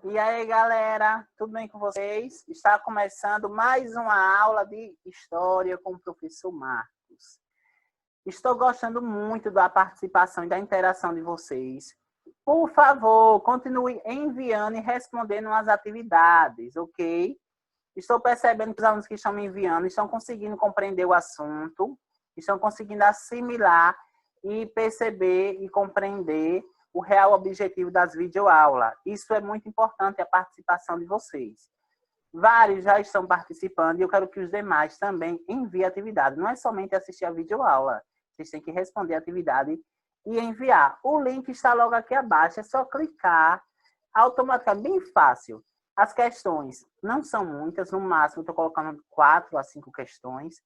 E aí, galera, tudo bem com vocês? Está começando mais uma aula de História com o professor Marcos. Estou gostando muito da participação e da interação de vocês. Por favor, continue enviando e respondendo as atividades, ok? Estou percebendo que os alunos que estão me enviando estão conseguindo compreender o assunto, estão conseguindo assimilar e perceber e compreender o real objetivo das videoaulas. Isso é muito importante, a participação de vocês. Vários já estão participando e eu quero que os demais também enviem atividade. Não é somente assistir a videoaula, vocês têm que responder a atividade e enviar. O link está logo aqui abaixo, é só clicar, automaticamente, bem fácil. As questões não são muitas, no máximo estou colocando 4 a 5 questões.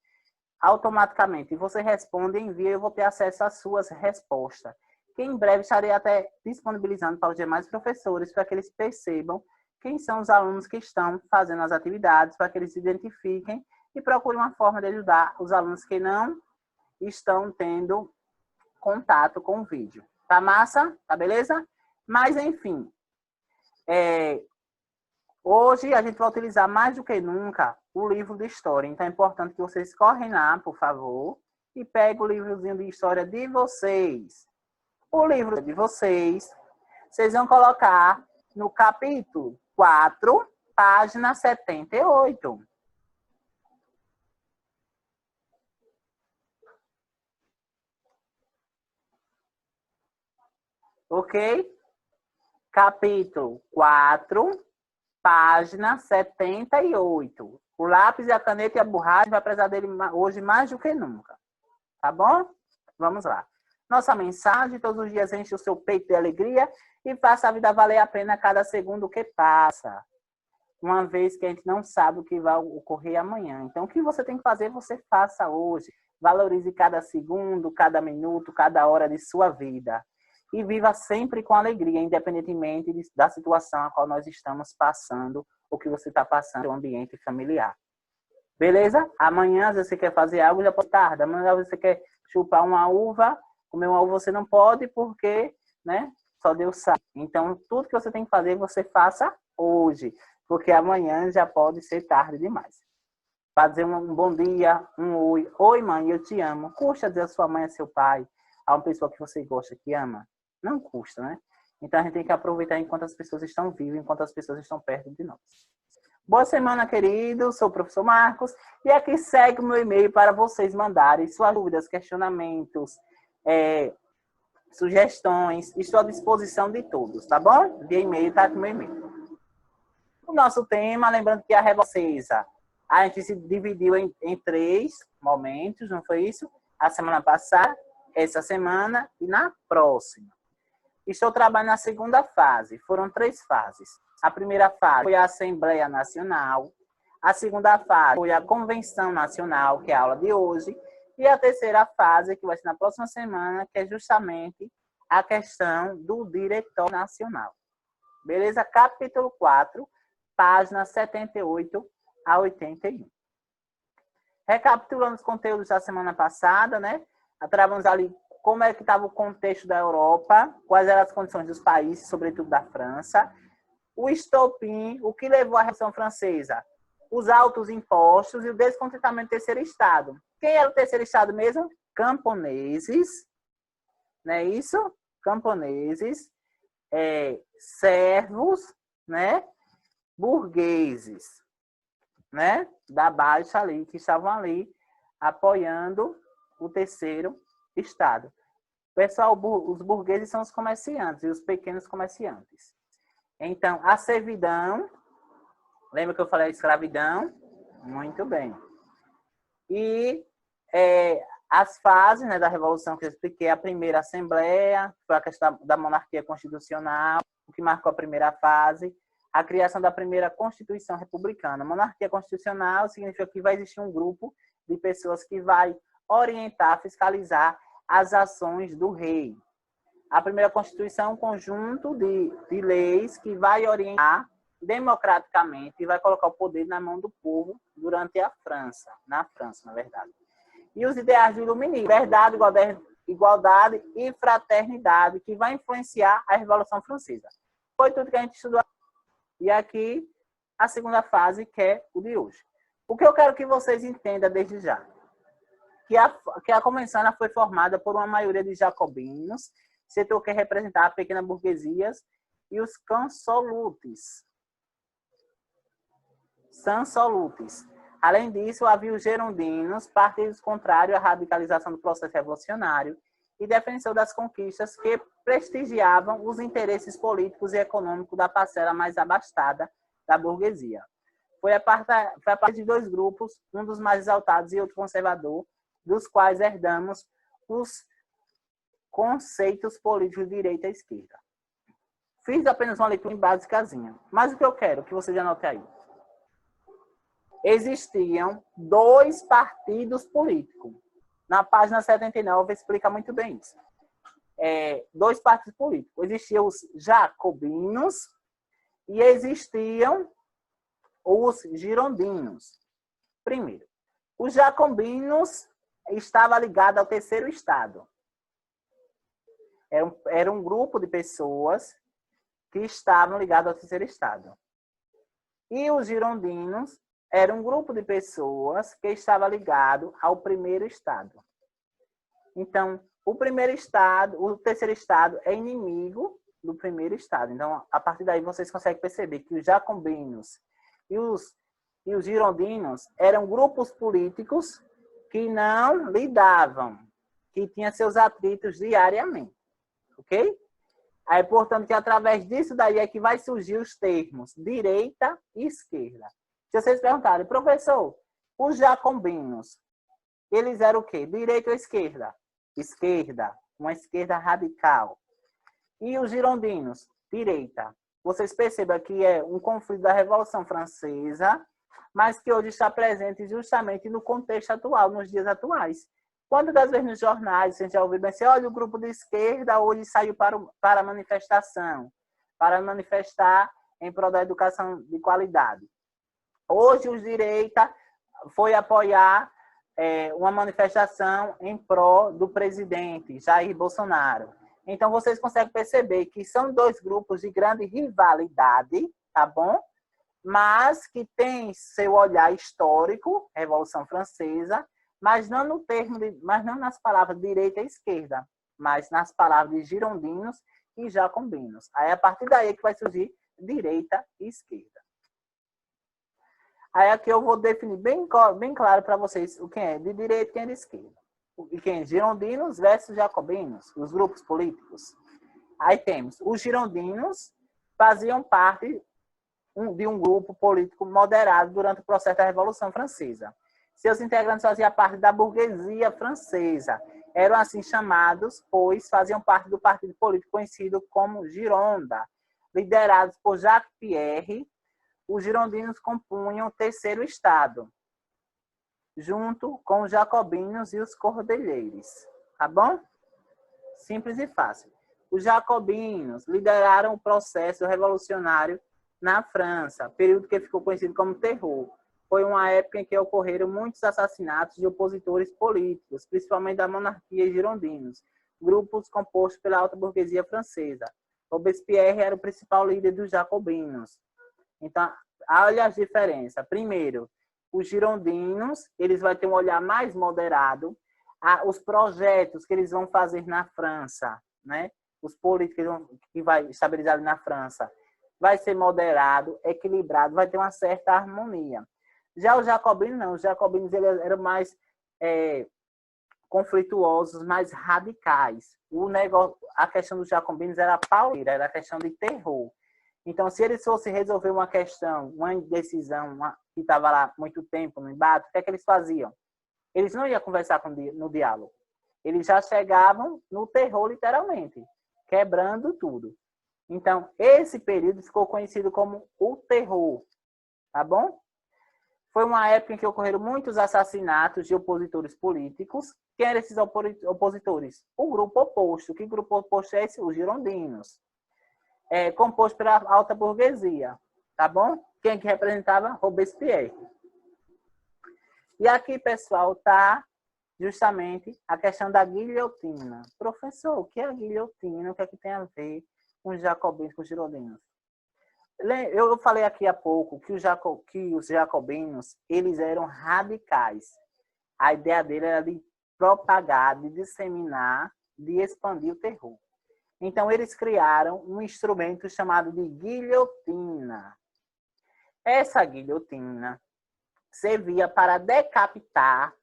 Automaticamente você responde e envia, eu vou ter acesso às suas respostas. Que em breve estarei até disponibilizando para os demais professores, para que eles percebam quem são os alunos que estão fazendo as atividades, para que eles se identifiquem e procurem uma forma de ajudar os alunos que não estão tendo contato com o vídeo. Tá massa? Tá beleza? Mas, enfim, hoje a gente vai utilizar mais do que nunca o livro de história. Então, é importante que vocês correm lá, por favor, e peguem o livrozinho de história de vocês. O livro de vocês vão colocar no capítulo 4, página 78. Ok? Capítulo 4, página 78. O lápis, a caneta e a borracha vai precisar dele hoje mais do que nunca. Tá bom? Vamos lá. Nossa mensagem: todos os dias enche o seu peito de alegria e faça a vida valer a pena cada segundo que passa. Uma vez que a gente não sabe o que vai ocorrer amanhã. Então, o que você tem que fazer, você faça hoje. Valorize cada segundo, cada minuto, cada hora de sua vida. E viva sempre com alegria, independentemente da situação a qual nós estamos passando, ou que você está passando no ambiente familiar. Beleza? Amanhã, se você quer fazer algo, já pode tarde. Amanhã, se você quer chupar uma uva, comer uma uva, você não pode porque, né, só Deus sabe. Então, tudo que você tem que fazer, você faça hoje, porque amanhã já pode ser tarde demais. Fazer um bom dia, um oi. Oi, mãe, eu te amo. Custa dizer a sua mãe, a seu pai, a uma pessoa que você gosta, que ama? Não custa, né? Então, a gente tem que aproveitar enquanto as pessoas estão vivas, enquanto as pessoas estão perto de nós. Boa semana, querido. Sou o professor Marcos. E aqui segue o meu e-mail para vocês mandarem suas dúvidas, questionamentos, sugestões. Estou à disposição de todos, tá bom? Via e-mail, tá aqui o meu e-mail. O nosso tema, lembrando que a Revolução Francesa, a gente se dividiu em 3 momentos, não foi isso? A semana passada, essa semana e na próxima. Estou trabalhando na segunda fase. Foram 3 fases. A primeira fase foi a Assembleia Nacional. A segunda fase foi a Convenção Nacional, que é a aula de hoje. E a terceira fase, que vai ser na próxima semana, que é justamente a questão do Diretório Nacional. Beleza? Capítulo 4, páginas 78 a 81. Recapitulando os conteúdos da semana passada, né? Trabalhamos ali como é que estava o contexto da Europa, quais eram as condições dos países, sobretudo da França, o estopim, o que levou à Revolução Francesa, os altos impostos e o descontentamento do terceiro estado. Quem era o terceiro estado mesmo? Camponeses, não é isso? Camponeses, servos, né? Burgueses, né? Da baixa ali, que estavam ali apoiando o terceiro estado. Pessoal, os burgueses são os comerciantes e os pequenos comerciantes. Então, a servidão, lembra que eu falei a escravidão? Muito bem. E as fases, né, da Revolução que eu expliquei, a primeira Assembleia, foi a questão da monarquia constitucional, o que marcou a primeira fase, a criação da primeira Constituição Republicana. Monarquia constitucional significa que vai existir um grupo de pessoas que vai orientar, fiscalizar as ações do rei. A primeira Constituição é um conjunto de leis que vai orientar democraticamente e vai colocar o poder na mão do povo durante a França, na França, na verdade. E os ideais do iluminismo, verdade, igualdade e fraternidade, que vai influenciar a Revolução Francesa. Foi tudo que a gente estudou. E aqui, a segunda fase, que é o de hoje. O que eu quero que vocês entendam desde já? Que a Convenção foi formada por uma maioria de jacobinos, setor que representava a pequena burguesia, e os sansolutes. Além disso, havia os gerondinos, partidos contrários à radicalização do processo revolucionário e defensor das conquistas que prestigiavam os interesses políticos e econômicos da parcela mais abastada da burguesia. Foi a partir de dois grupos, um dos mais exaltados e outro conservador, dos quais herdamos os conceitos políticos de direita e esquerda. Fiz apenas uma leitura básicazinha, mas o que eu quero que você já anote aí. Existiam dois partidos políticos. Na página 79 explica muito bem isso. Dois partidos políticos. Existiam os jacobinos e existiam os girondinos. Primeiro, os jacobinos estavam ligados ao terceiro estado. Era um grupo de pessoas que estavam ligados ao terceiro estado. E os girondinos era um grupo de pessoas que estava ligado ao primeiro estado. Então, o terceiro estado é inimigo do primeiro estado. Então, a partir daí vocês conseguem perceber que os jacobinos e os girondinos eram grupos políticos que não lidavam, que tinham seus atritos diariamente. Ok? Aí, portanto, que através disso daí é que vai surgir os termos direita e esquerda. Se vocês perguntarem, professor, os jacobinos, eles eram o quê? Direita ou esquerda? Esquerda, uma esquerda radical. E os girondinos? Direita. Vocês percebam que é um conflito da Revolução Francesa, mas que hoje está presente justamente no contexto atual, nos dias atuais. Quando das vezes nos jornais, a gente já ouviu bem assim, olha, o grupo de esquerda hoje saiu para a manifestação, para manifestar em prol da educação de qualidade. Hoje, os direita foi apoiar uma manifestação em prol do presidente Jair Bolsonaro. Então, vocês conseguem perceber que são dois grupos de grande rivalidade, tá bom? Mas que tem seu olhar histórico, Revolução Francesa, mas não nas palavras direita e esquerda, mas nas palavras de girondinos e jacobinos. Aí, a partir daí é que vai surgir direita e esquerda. Aí aqui eu vou definir bem claro para vocês o que é de direita e quem é de esquerda. E quem é girondinos versus jacobinos, os grupos políticos. Aí temos os girondinos faziam parte de um grupo político moderado durante o processo da Revolução Francesa. Seus integrantes faziam parte da burguesia francesa. Eram assim chamados, pois faziam parte do partido político conhecido como Gironda. Liderados por Jacques Pierre, os girondinos compunham o terceiro estado, junto com os jacobinos e os cordeliers. Tá bom? Simples e fácil. Os jacobinos lideraram o processo revolucionário na França, período que ficou conhecido como Terror. Foi uma época em que ocorreram muitos assassinatos de opositores políticos, principalmente da monarquia e girondinos, grupos compostos pela alta burguesia francesa. Robespierre era o principal líder dos jacobinos. Então, olha as diferenças. Primeiro, os girondinos, eles vão ter um olhar mais moderado. Os projetos que eles vão fazer na França, né? Os políticos que vai estabilizar na França, vai ser moderado, equilibrado, vai ter uma certa harmonia. Já os jacobinos, não. Os jacobinos eles eram mais conflituosos, mais radicais. A questão dos jacobinos era pauleira, era a questão de terror. Então, se eles fossem resolver uma questão, uma indecisão, que estava lá muito tempo no embate, o que é que eles faziam? Eles não iam conversar no diálogo. Eles já chegavam no terror, literalmente, quebrando tudo. Então, esse período ficou conhecido como o terror. Tá bom? Foi uma época em que ocorreram muitos assassinatos de opositores políticos. Quem eram esses opositores? O grupo oposto. Que grupo oposto é esse? Os girondinos. Composto pela alta burguesia, tá bom? Quem que representava? Robespierre. E aqui, pessoal, tá justamente a questão da guilhotina. Professor, o que é a guilhotina? O que é que tem a ver com os jacobinos, com os girondinos? Eu falei aqui há pouco que os jacobinos, eles eram radicais. A ideia dele era de propagar, de disseminar, de expandir o terror. Então, eles criaram um instrumento chamado de guilhotina. Essa guilhotina servia para decapitar,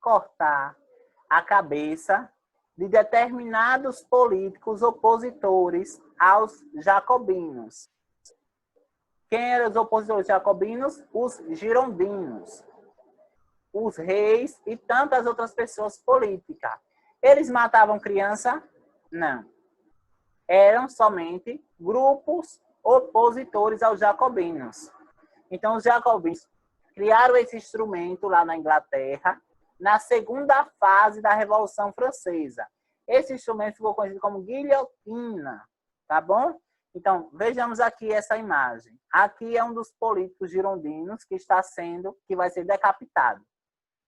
cortar a cabeça de determinados políticos opositores aos jacobinos. Quem eram os opositores jacobinos? Os girondinos, os reis e tantas outras pessoas políticas. Eles matavam criança? Não. Eram somente grupos opositores aos jacobinos. Então, os jacobinos criaram esse instrumento lá na Inglaterra, na segunda fase da Revolução Francesa. Esse instrumento ficou conhecido como guilhotina, tá bom? Então, vejamos aqui essa imagem. Aqui é um dos políticos girondinos que vai ser decapitado.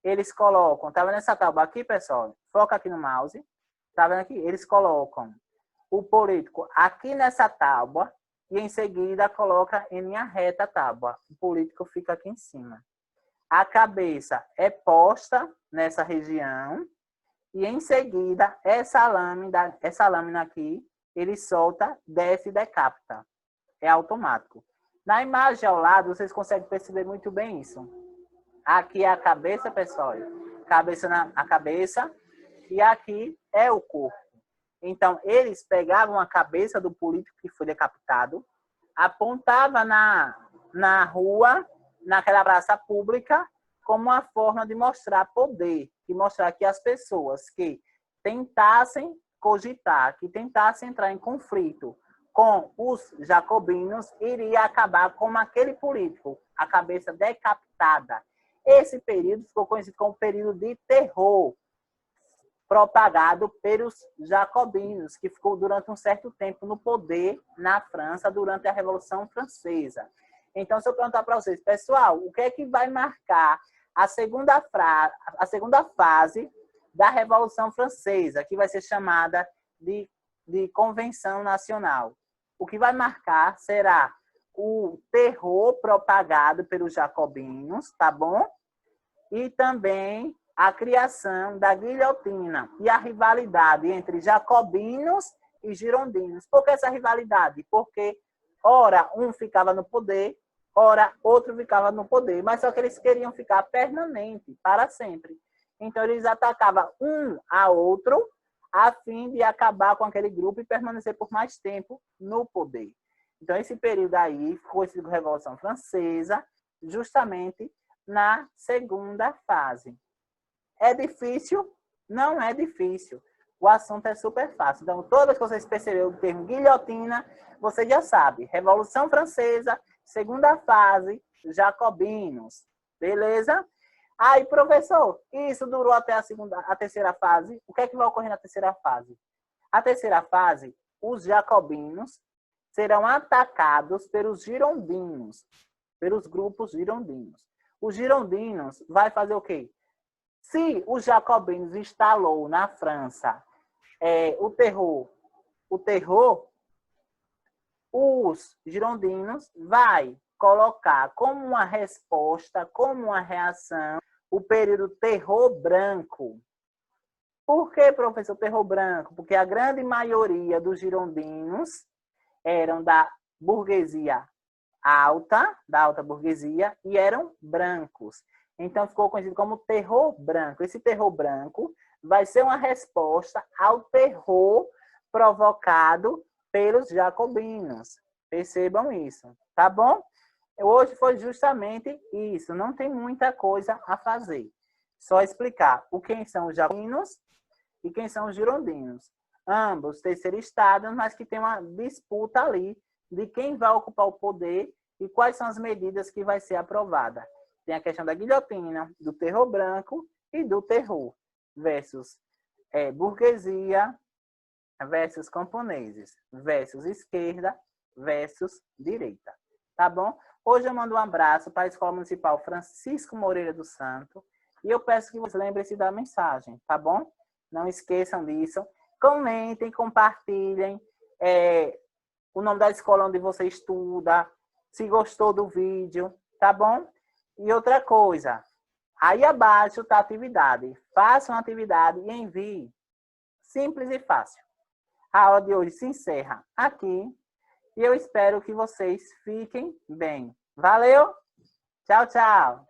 Eles colocam, tá vendo essa tábua aqui, pessoal? Foca aqui no mouse. Tá vendo aqui? Eles colocam o político aqui nessa tábua e em seguida coloca em linha reta a tábua. O político fica aqui em cima. A cabeça é posta nessa região e em seguida essa lâmina aqui, ele solta, desce e decapita. É automático. Na imagem ao lado, vocês conseguem perceber muito bem isso. Aqui é a cabeça, pessoal. A cabeça e aqui é o corpo. Então, eles pegavam a cabeça do político que foi decapitado, apontavam na rua, naquela praça pública, como uma forma de mostrar poder, de mostrar que as pessoas que tentassem cogitar, que tentassem entrar em conflito com os jacobinos, iria acabar com aquele político, a cabeça decapitada. Esse período ficou conhecido como período de terror, propagado pelos jacobinos, que ficou durante um certo tempo no poder na França durante a Revolução Francesa. Então, se eu perguntar para vocês, pessoal, o que é que vai marcar a segunda fase da Revolução Francesa, que vai ser chamada de Convenção Nacional? O que vai marcar será o terror propagado pelos jacobinos, tá bom? E também a criação da guilhotina e a rivalidade entre jacobinos e girondinos. Por que essa rivalidade? Porque, ora, um ficava no poder, ora, outro ficava no poder, mas só que eles queriam ficar permanente, para sempre. Então, eles atacavam um a outro, a fim de acabar com aquele grupo e permanecer por mais tempo no poder. Então, esse período aí foi a Revolução Francesa, justamente na segunda fase. É difícil? Não é difícil. O assunto é super fácil. Então, toda vez que vocês perceberam o termo guilhotina, você já sabe. Revolução Francesa, segunda fase, jacobinos. Beleza? Aí, professor, isso durou até a terceira fase. O que é que vai ocorrer na terceira fase? A terceira fase, os jacobinos serão atacados pelos girondinos, pelos grupos girondinos. Os girondinos vai fazer o quê? Se os jacobinos instalou na França o terror, os girondinos vai colocar como uma resposta, como uma reação, o período terror branco. Por que, professor, terror branco? Porque a grande maioria dos girondinos eram da burguesia alta, da alta burguesia, e eram brancos. Então, ficou conhecido como terror branco. Esse terror branco vai ser uma resposta ao terror provocado pelos jacobinos. Percebam isso, tá bom? Hoje foi justamente isso. Não tem muita coisa a fazer. Só explicar quem são os jacobinos e quem são os girondinos. Ambos terceiristados, mas que tem uma disputa ali de quem vai ocupar o poder e quais são as medidas que vai ser aprovada. Tem a questão da guilhotina, do terror branco e do terror versus burguesia versus camponeses, versus esquerda versus direita. Tá bom? Hoje eu mando um abraço para a Escola Municipal Francisco Moreira do Santo e eu peço que vocês lembrem-se da mensagem, tá bom? Não esqueçam disso. Comentem, compartilhem o nome da escola onde você estuda, se gostou do vídeo, tá bom? E outra coisa, aí abaixo está a atividade. Faça uma atividade e envie. Simples e fácil. A aula de hoje se encerra aqui e eu espero que vocês fiquem bem. Valeu? Tchau, tchau!